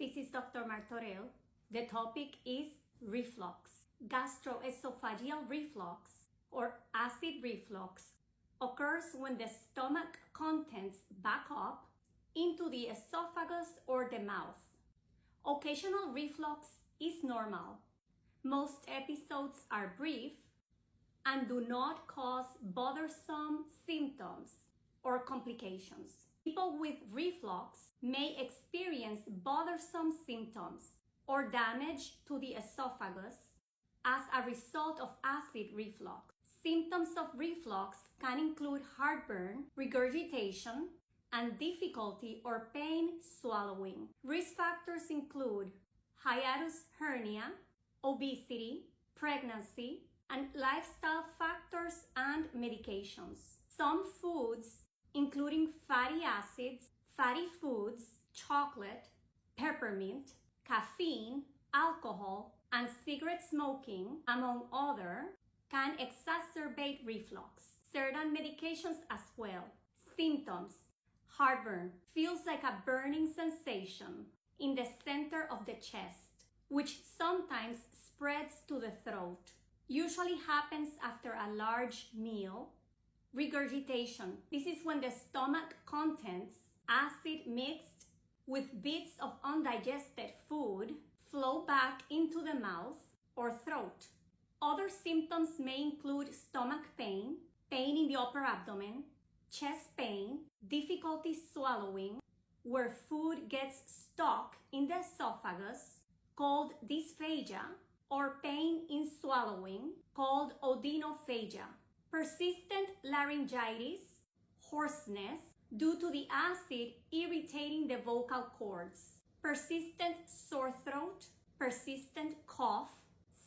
This is Dr. Martorell. The topic is reflux. Gastroesophageal reflux or acid reflux occurs when the stomach contents back up into the esophagus or the mouth. Occasional reflux is normal. Most episodes are brief and do not cause bothersome symptoms or complications. People with reflux may experience bothersome symptoms or damage to the esophagus as a result of acid reflux. Symptoms of reflux can include heartburn, regurgitation, and difficulty or pain swallowing. Risk factors include hiatus hernia, obesity, pregnancy, and lifestyle factors and medications. Some foods, including fatty acids, fatty foods, chocolate, peppermint, caffeine, alcohol, and cigarette smoking, among others, can exacerbate reflux. Certain medications as well. Symptoms: heartburn feels like a burning sensation in the center of the chest, which sometimes spreads to the throat. Usually happens after a large meal. Regurgitation. This is when the stomach contents, acid mixed with bits of undigested food, flow back into the mouth or throat. Other symptoms may include stomach pain, pain in the upper abdomen, chest pain, difficulty swallowing, where food gets stuck in the esophagus, called dysphagia, or pain in swallowing, called odynophagia. Persistent laryngitis, hoarseness due to the acid irritating the vocal cords, persistent sore throat, persistent cough,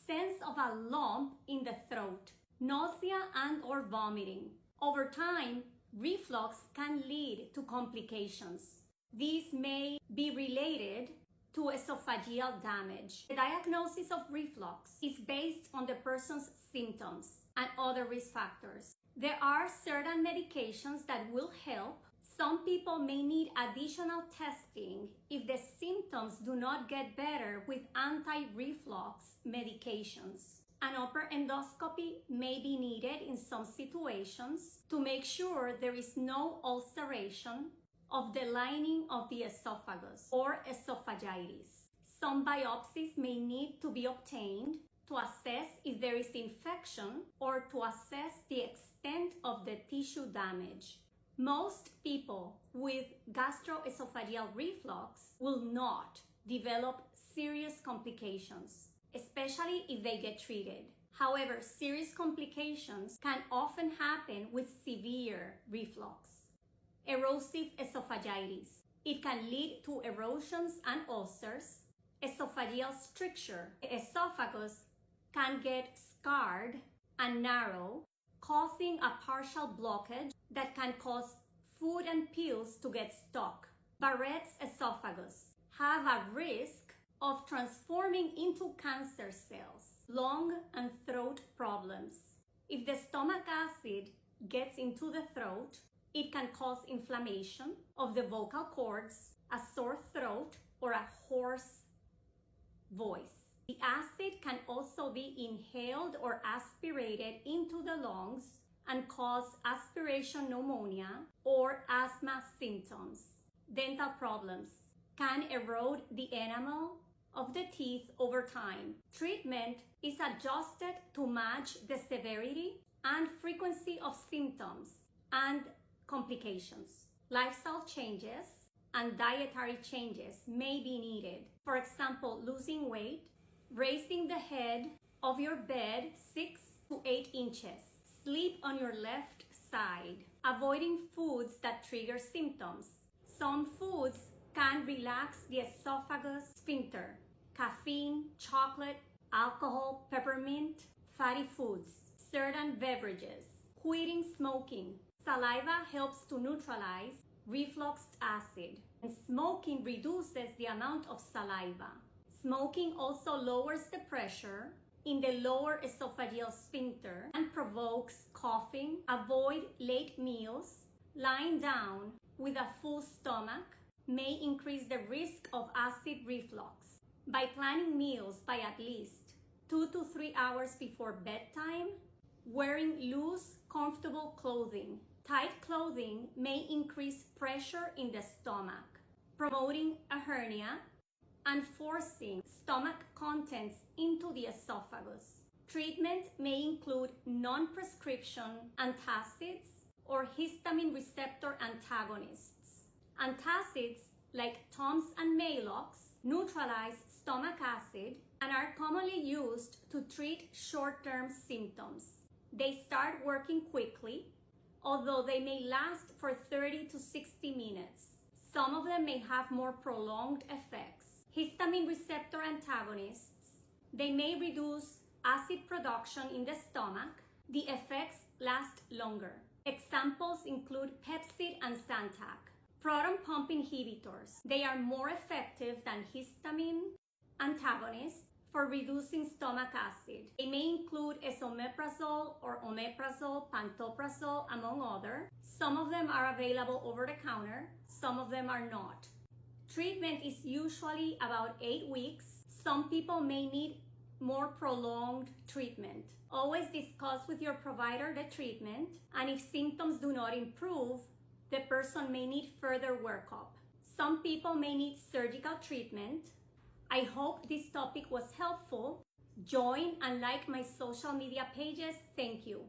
sense of a lump in the throat, nausea and or vomiting. Over time, reflux can lead to complications. These may be related to esophageal damage. The diagnosis of reflux is based on the person's symptoms and other risk factors. There are certain medications that will help. Some people may need additional testing if the symptoms do not get better with anti-reflux medications. An upper endoscopy may be needed in some situations to make sure there is no ulceration of the lining of the esophagus or esophagitis. Some biopsies may need to be obtained to assess if there is infection or to assess the extent of the tissue damage. Most people with gastroesophageal reflux will not develop serious complications, especially if they get treated. However, serious complications can often happen with severe reflux. Erosive esophagitis. It can lead to erosions and ulcers. Esophageal stricture. The esophagus can get scarred and narrow, causing a partial blockage that can cause food and pills to get stuck. Barrett's esophagus have a risk of transforming into cancer cells. Lung and throat problems. If the stomach acid gets into the throat, it can cause inflammation of the vocal cords, a sore throat, or a hoarse voice. The acid can also be inhaled or aspirated into the lungs and cause aspiration pneumonia or asthma symptoms. Dental problems can erode the enamel of the teeth over time. Treatment is adjusted to match the severity and frequency of symptoms and complications. Lifestyle changes and dietary changes may be needed. For example, losing weight, raising the head of your bed 6 to 8 inches, sleep on your left side, avoiding foods that trigger symptoms. Some foods can relax the esophagus sphincter: caffeine, chocolate, alcohol, peppermint, fatty foods, certain beverages, quitting smoking. Saliva helps to neutralize reflux acid, and smoking reduces the amount of saliva. Smoking also lowers the pressure in the lower esophageal sphincter and provokes coughing. Avoid late meals, lying down with a full stomach, may increase the risk of acid reflux. By planning meals by at least 2 to 3 hours before bedtime, wearing loose, comfortable clothing. Tight clothing may increase pressure in the stomach, promoting a hernia and forcing stomach contents into the esophagus. Treatment may include non-prescription antacids or histamine receptor antagonists. Antacids like Tums and Maalox neutralize stomach acid and are commonly used to treat short-term symptoms. They start working quickly, although they may last for 30 to 60 minutes. Some of them may have more prolonged effects. Histamine receptor antagonists, they may reduce acid production in the stomach. The effects last longer. Examples include Pepcid and Zantac. Proton pump inhibitors, they are more effective than histamine antagonists for reducing stomach acid. They may include esomeprazole or omeprazole, pantoprazole, among others. Some of them are available over the counter, some of them are not. Treatment is usually about 8 weeks. Some people may need more prolonged treatment. Always discuss with your provider the treatment, and if symptoms do not improve, the person may need further workup. Some people may need surgical treatment. I hope this topic was helpful. Join and like my social media pages. Thank you.